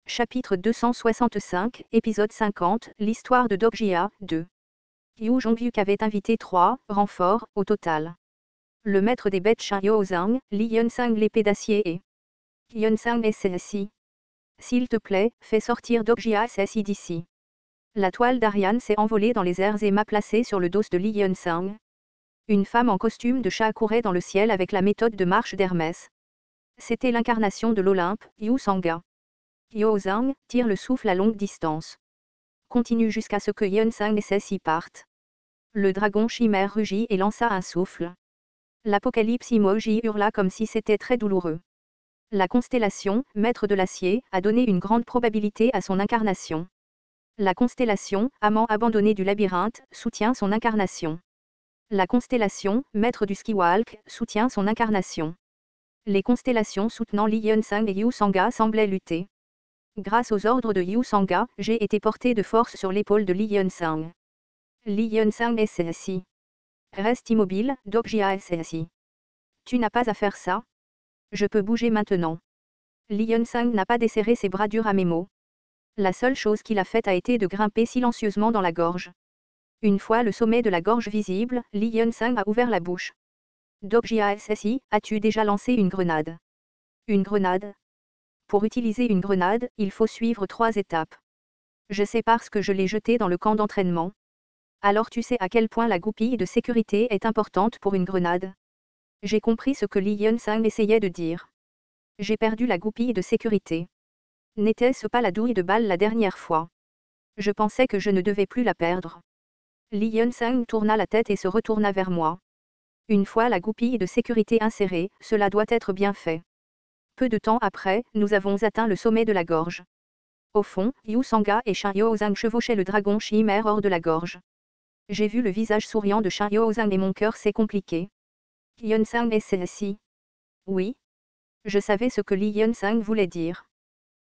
Chapitre 265, épisode 50, l'histoire de Dokjia, 2. Yu Jongyuk avait invité 3 renforts, au total. Le maître des bêtes Shin Yozang, Li Yunsang l'épée d'acier et Yunsang SSI. S'il te plaît, fais sortir Dokjia SSI d'ici. La toile d'Ariane s'est envolée dans les airs et m'a placé sur le dos de Li Yunsang. Une femme en costume de chat courait dans le ciel avec la méthode de marche d'Hermès. C'était l'incarnation de l'Olympe, Yu Sanga. Yozang tire le souffle à longue distance. Continue jusqu'à ce que Yunsang SSI parte. Le dragon chimère rugit et lança un souffle. L'apocalypse emoji hurla comme si c'était très douloureux. La constellation, maître de l'acier, a donné une grande probabilité à son incarnation. La constellation, amant abandonné du labyrinthe, soutient son incarnation. La constellation, maître du skywalk, soutient son incarnation. Les constellations soutenant Li Yunsang et Yu Sanga semblaient lutter. Grâce aux ordres de Yu Sanga, j'ai été porté de force sur l'épaule de Li Yunsang. Li Yunsang SSI. Reste immobile, Dokjia SSI. Tu n'as pas à faire ça. Je peux bouger maintenant. Li Yunsang n'a pas desserré ses bras durs à mes mots. La seule chose qu'il a faite a été de grimper silencieusement dans la gorge. Une fois le sommet de la gorge visible, Li Yunsang a ouvert la bouche. Dokjia SSI, as-tu déjà lancé une grenade? Une grenade? Pour utiliser une grenade, il faut suivre 3 étapes. Je sais parce que je l'ai jetée dans le camp d'entraînement. Alors tu sais à quel point la goupille de sécurité est importante pour une grenade. J'ai compris ce que Li Yunsang essayait de dire. J'ai perdu la goupille de sécurité. N'était-ce pas la douille de balle la dernière fois? Je pensais que je ne devais plus la perdre. Li Yunsang tourna la tête et se retourna vers moi. Une fois la goupille de sécurité insérée, cela doit être bien fait. Peu de temps après, nous avons atteint le sommet de la gorge. Au fond, Yu Sanga et Shin Yozang chevauchaient le dragon chimère hors de la gorge. J'ai vu le visage souriant de Shin Yozang et mon cœur s'est compliqué. Yunsang SSI. Oui. Je savais ce que Li Yunsang voulait dire.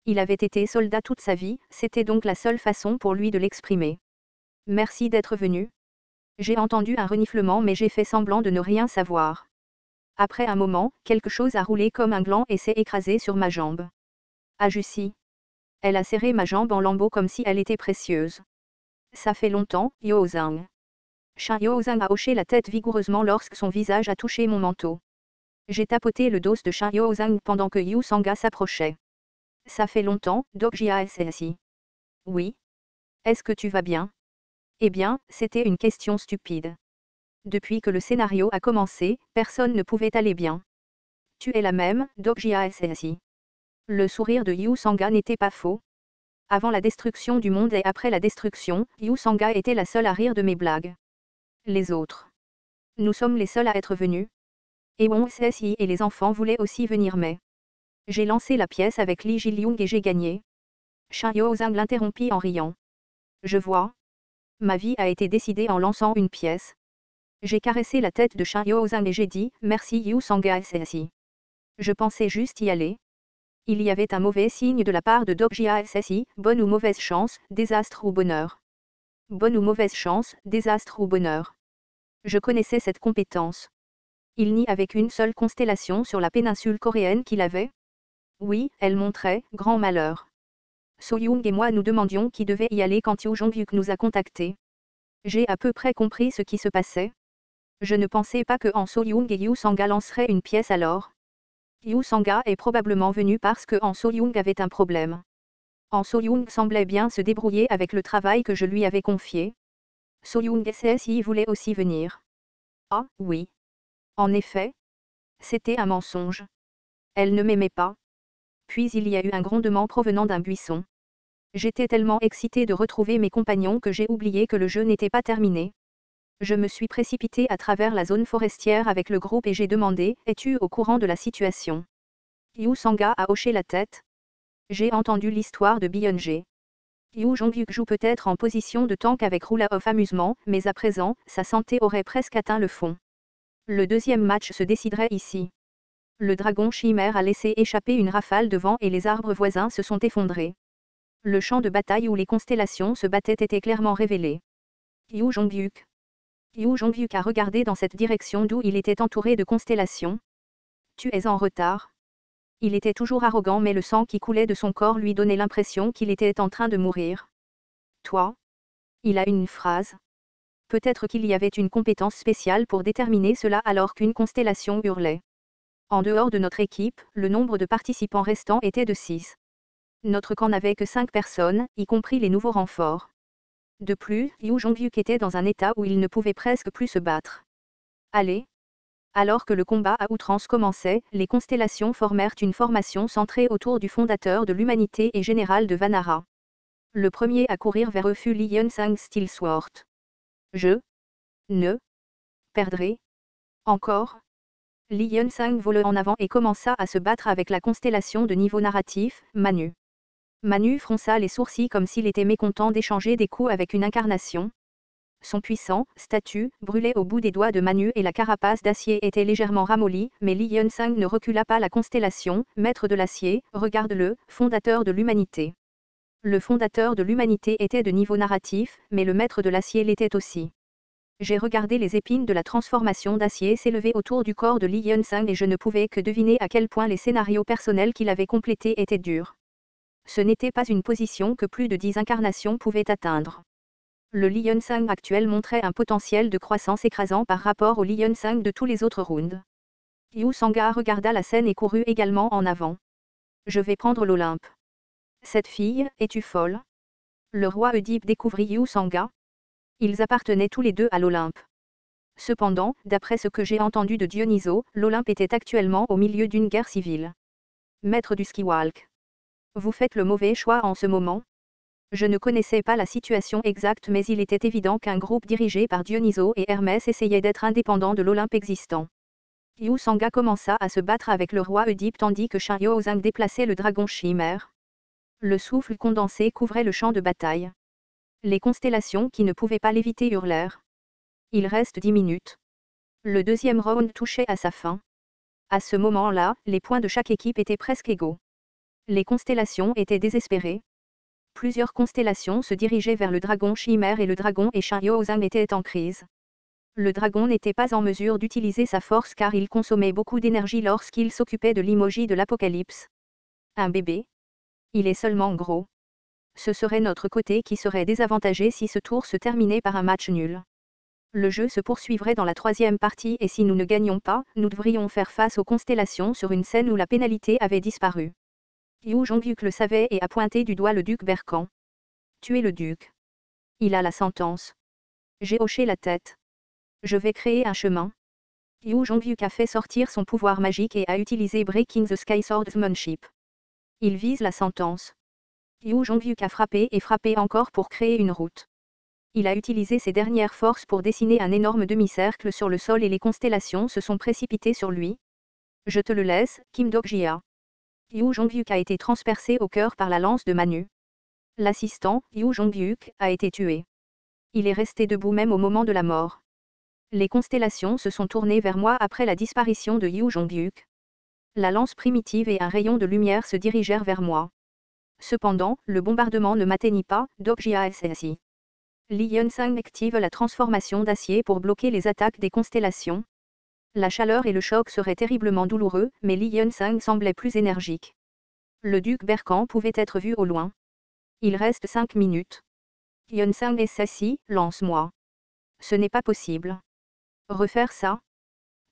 Il avait été soldat toute sa vie, c'était donc la seule façon pour lui de l'exprimer. Merci d'être venu. J'ai entendu un reniflement mais j'ai fait semblant de ne rien savoir. Après un moment, quelque chose a roulé comme un gland et s'est écrasé sur ma jambe. Ah Jussi. Elle a serré ma jambe en lambeaux comme si elle était précieuse. Ça fait longtemps, Yozang. Shin Yozang a hoché la tête vigoureusement lorsque son visage a touché mon manteau. J'ai tapoté le dos de Shin Yozang pendant que Yu Sanga s'approchait. Ça fait longtemps, Dokjia SSI. Oui. Est-ce que tu vas bien? Eh bien, c'était une question stupide. Depuis que le scénario a commencé, personne ne pouvait aller bien. Tu es la même, Dokjia SSI. Le sourire de Yu Sanga n'était pas faux. Avant la destruction du monde et après la destruction, Yu Sanga était la seule à rire de mes blagues. Les autres. Nous sommes les seuls à être venus. Ewon SSI et les enfants voulaient aussi venir mais. J'ai lancé la pièce avec Li Jilyung et j'ai gagné. Shin Yozang l'interrompit en riant. Je vois. Ma vie a été décidée en lançant une pièce. J'ai caressé la tête de Shin Yozang et j'ai dit, merci Yu Sanga SSI. Je pensais juste y aller. Il y avait un mauvais signe de la part de Dokjia SSI, bonne ou mauvaise chance, désastre ou bonheur. Bonne ou mauvaise chance, désastre ou bonheur. Je connaissais cette compétence. Il n'y avait qu'une seule constellation sur la péninsule coréenne qu'il avait. Oui, elle montrait, grand malheur. So-young et moi nous demandions qui devait y aller quand Yu Jongyuk nous a contactés. J'ai à peu près compris ce qui se passait. Je ne pensais pas que En So-young et Yu Sanga lanceraient une pièce alors. Yu Sanga est probablement venu parce que En So-young avait un problème. En So-young semblait bien se débrouiller avec le travail que je lui avais confié. So-young SSI voulait aussi venir. Ah, oui. En effet. C'était un mensonge. Elle ne m'aimait pas. Puis il y a eu un grondement provenant d'un buisson. J'étais tellement excitée de retrouver mes compagnons que j'ai oublié que le jeu n'était pas terminé. Je me suis précipitée à travers la zone forestière avec le groupe et j'ai demandé, es-tu au courant de la situation? Yu Sanga a hoché la tête. J'ai entendu l'histoire de Byung-jae. Yu Jongyuk joue peut-être en position de tank avec Roula of Amusement, mais à présent, sa santé aurait presque atteint le fond. Le deuxième match se déciderait ici. Le dragon chimère a laissé échapper une rafale de vent et les arbres voisins se sont effondrés. Le champ de bataille où les constellations se battaient était clairement révélé. Yu Jongyuk. Yu Jongyuk a regardé dans cette direction d'où il était entouré de constellations. Tu es en retard. Il était toujours arrogant mais le sang qui coulait de son corps lui donnait l'impression qu'il était en train de mourir. Toi? Il a une phrase. Peut-être qu'il y avait une compétence spéciale pour déterminer cela alors qu'une constellation hurlait. En dehors de notre équipe, le nombre de participants restants était de 6. Notre camp n'avait que 5 personnes, y compris les nouveaux renforts. De plus, Yu Jonghyuk était dans un état où il ne pouvait presque plus se battre. Allez. Alors que le combat à outrance commençait, les constellations formèrent une formation centrée autour du fondateur de l'humanité et général de Vanara. Le premier à courir vers eux fut Li Yunsang Steelsword. Je ne perdrai encore. Li Yunsang vola en avant et commença à se battre avec la constellation de niveau narratif, Manu. Manu fronça les sourcils comme s'il était mécontent d'échanger des coups avec une incarnation. Son puissant statut brûlait au bout des doigts de Manu et la carapace d'acier était légèrement ramollie, mais Li Yunsang ne recula pas. La constellation, maître de l'acier, regarde-le, fondateur de l'humanité. Le fondateur de l'humanité était de niveau narratif, mais le maître de l'acier l'était aussi. J'ai regardé les épines de la transformation d'acier s'élever autour du corps de Li Yunsang et je ne pouvais que deviner à quel point les scénarios personnels qu'il avait complétés étaient durs. Ce n'était pas une position que plus de 10 incarnations pouvaient atteindre. Le Li Yunsang actuel montrait un potentiel de croissance écrasant par rapport au Li Yunsang de tous les autres rounds. Yu Sanga regarda la scène et courut également en avant. Je vais prendre l'Olympe. Cette fille, es-tu folle? Le roi Oedipe découvrit Yu Sanga. Ils appartenaient tous les deux à l'Olympe. Cependant, d'après ce que j'ai entendu de Dionyso, l'Olympe était actuellement au milieu d'une guerre civile. Maître du ski-walk. Vous faites le mauvais choix en ce moment? Je ne connaissais pas la situation exacte mais il était évident qu'un groupe dirigé par Dionyso et Hermès essayait d'être indépendant de l'Olympe existant. Yu Sanga commença à se battre avec le roi Oedipe tandis que Shanyo Ozang déplaçait le dragon chimère. Le souffle condensé couvrait le champ de bataille. Les constellations qui ne pouvaient pas l'éviter hurlèrent. Il reste 10 minutes. Le deuxième round touchait à sa fin. À ce moment-là, les points de chaque équipe étaient presque égaux. Les constellations étaient désespérées. Plusieurs constellations se dirigeaient vers le dragon chimère et le dragon et Shanyo Ozang étaient en crise. Le dragon n'était pas en mesure d'utiliser sa force car il consommait beaucoup d'énergie lorsqu'il s'occupait de l'emoji de l'apocalypse. Un bébé? Il est seulement gros. Ce serait notre côté qui serait désavantagé si ce tour se terminait par un match nul. Le jeu se poursuivrait dans la troisième partie et si nous ne gagnions pas, nous devrions faire face aux constellations sur une scène où la pénalité avait disparu. Yu Jonghyuk le savait et a pointé du doigt le duc Berkan. Tu es le duc. Il a la sentence. J'ai hoché la tête. Je vais créer un chemin. Yu Jonghyuk a fait sortir son pouvoir magique et a utilisé Breaking the Sky Swordsmanship. Il vise la sentence. Yu Jonghyuk a frappé et frappé encore pour créer une route. Il a utilisé ses dernières forces pour dessiner un énorme demi-cercle sur le sol et les constellations se sont précipitées sur lui. Je te le laisse, Kim Dok-jia. Yu Jonghyuk a été transpercé au cœur par la lance de Manu. L'assistant, Yu Jonghyuk, a été tué. Il est resté debout même au moment de la mort. Les constellations se sont tournées vers moi après la disparition de Yu Jonghyuk. La lance primitive et un rayon de lumière se dirigèrent vers moi. Cependant, le bombardement ne m'atteignit pas, Dok-jia SSI. Li Yunsang active la transformation d'acier pour bloquer les attaques des constellations. La chaleur et le choc seraient terriblement douloureux, mais Li Yunsang semblait plus énergique. Le duc Berkan pouvait être vu au loin. Il reste 5 minutes. Yunsang SSI, lance-moi. Ce n'est pas possible. Refaire ça?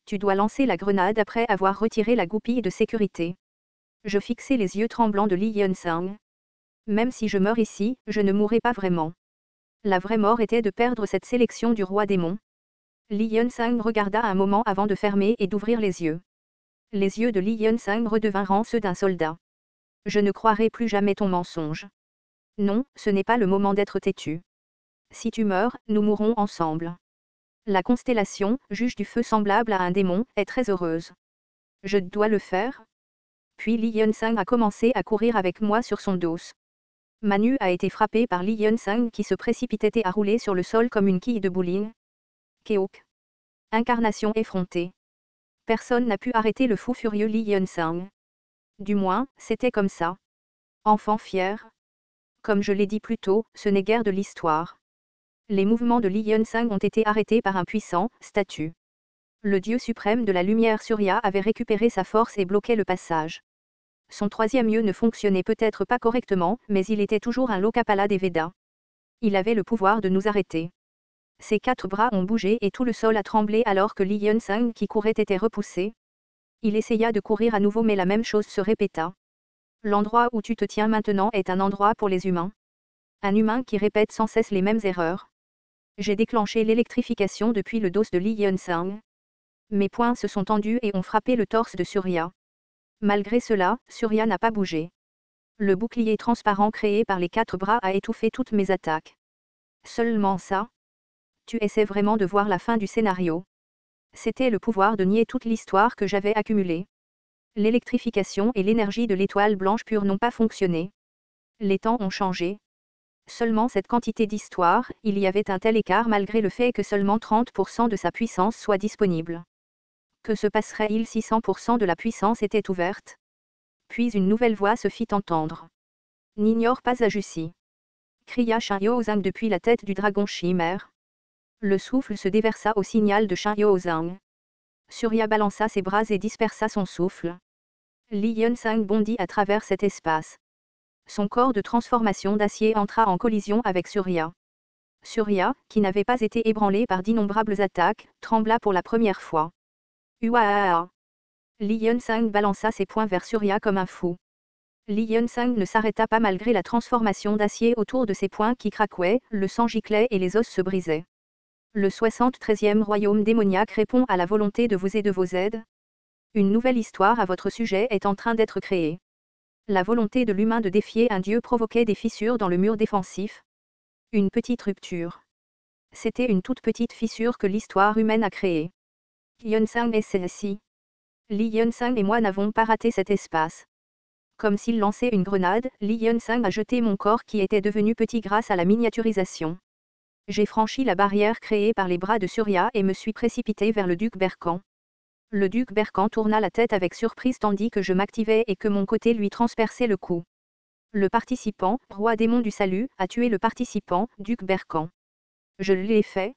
Tu dois lancer la grenade après avoir retiré la goupille de sécurité. Je fixai les yeux tremblants de Li Yunsang. Même si je meurs ici, je ne mourrai pas vraiment. La vraie mort était de perdre cette sélection du roi démon. Li Yunsang regarda un moment avant de fermer et d'ouvrir les yeux. Les yeux de Li Yunsang redevinrent ceux d'un soldat. Je ne croirai plus jamais ton mensonge. Non, ce n'est pas le moment d'être têtu. Si tu meurs, nous mourrons ensemble. La constellation, juge du feu semblable à un démon, est très heureuse. Je dois le faire? Puis Li Yunsang a commencé à courir avec moi sur son dos. Manu a été frappé par Li Yunsang qui se précipitait et a roulé sur le sol comme une quille de bowling. Keok. Incarnation effrontée. Personne n'a pu arrêter le fou furieux Li Yunsang. Du moins, c'était comme ça. Enfant fier. Comme je l'ai dit plus tôt, ce n'est guère de l'histoire. Les mouvements de Li Yunsang ont été arrêtés par un puissant statut. Le dieu suprême de la lumière Surya avait récupéré sa force et bloqué le passage. Son troisième œil ne fonctionnait peut-être pas correctement, mais il était toujours un Lokapala des Védas. Il avait le pouvoir de nous arrêter. Ses 4 bras ont bougé et tout le sol a tremblé alors que Li Yunsang qui courait était repoussé. Il essaya de courir à nouveau mais la même chose se répéta. L'endroit où tu te tiens maintenant est un endroit pour les humains. Un humain qui répète sans cesse les mêmes erreurs. J'ai déclenché l'électrification depuis le dos de Li Yunsang. Mes poings se sont tendus et ont frappé le torse de Surya. Malgré cela, Surya n'a pas bougé. Le bouclier transparent créé par les 4 bras a étouffé toutes mes attaques. Seulement ça. Tu essaies vraiment de voir la fin du scénario. C'était le pouvoir de nier toute l'histoire que j'avais accumulée. L'électrification et l'énergie de l'étoile blanche pure n'ont pas fonctionné. Les temps ont changé. Seulement cette quantité d'histoire, il y avait un tel écart malgré le fait que seulement 30% de sa puissance soit disponible. Que se passerait-il si 100% de la puissance était ouverte? Puis une nouvelle voix se fit entendre. N'ignore pas Ajussi. Cria Shin Yozang depuis la tête du dragon chimère. Le souffle se déversa au signal de Shin Yozang. Surya balança ses bras et dispersa son souffle. Li Yunsang bondit à travers cet espace. Son corps de transformation d'acier entra en collision avec Surya. Surya, qui n'avait pas été ébranlé par d'innombrables attaques, trembla pour la première fois. Uaaah! Li Yunsang balança ses poings vers Surya comme un fou. Li Yunsang ne s'arrêta pas malgré la transformation d'acier autour de ses poings qui craquaient, le sang giclait et les os se brisaient. Le 73e royaume démoniaque répond à la volonté de vous et de vos aides. Une nouvelle histoire à votre sujet est en train d'être créée. La volonté de l'humain de défier un dieu provoquait des fissures dans le mur défensif. Une petite rupture. C'était une toute petite fissure que l'histoire humaine a créée. Yunsang et celle-ci. Li Yunsang et moi n'avons pas raté cet espace. Comme s'il lançait une grenade, Li Yunsang a jeté mon corps qui était devenu petit grâce à la miniaturisation. J'ai franchi la barrière créée par les bras de Surya et me suis précipité vers le duc Berkan. Le duc Berkan tourna la tête avec surprise tandis que je m'activais et que mon côté lui transperçait le cou. Le participant, roi démon du salut, a tué le participant, duc Berkan. Je l'ai fait.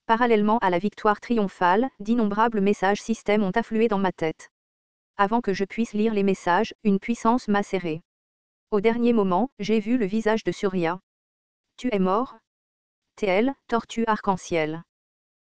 Parallèlement à la victoire triomphale, d'innombrables messages systèmes ont afflué dans ma tête. Avant que je puisse lire les messages, une puissance m'a serré. Au dernier moment, j'ai vu le visage de Surya. Tu es mort? TL, tortue arc-en-ciel.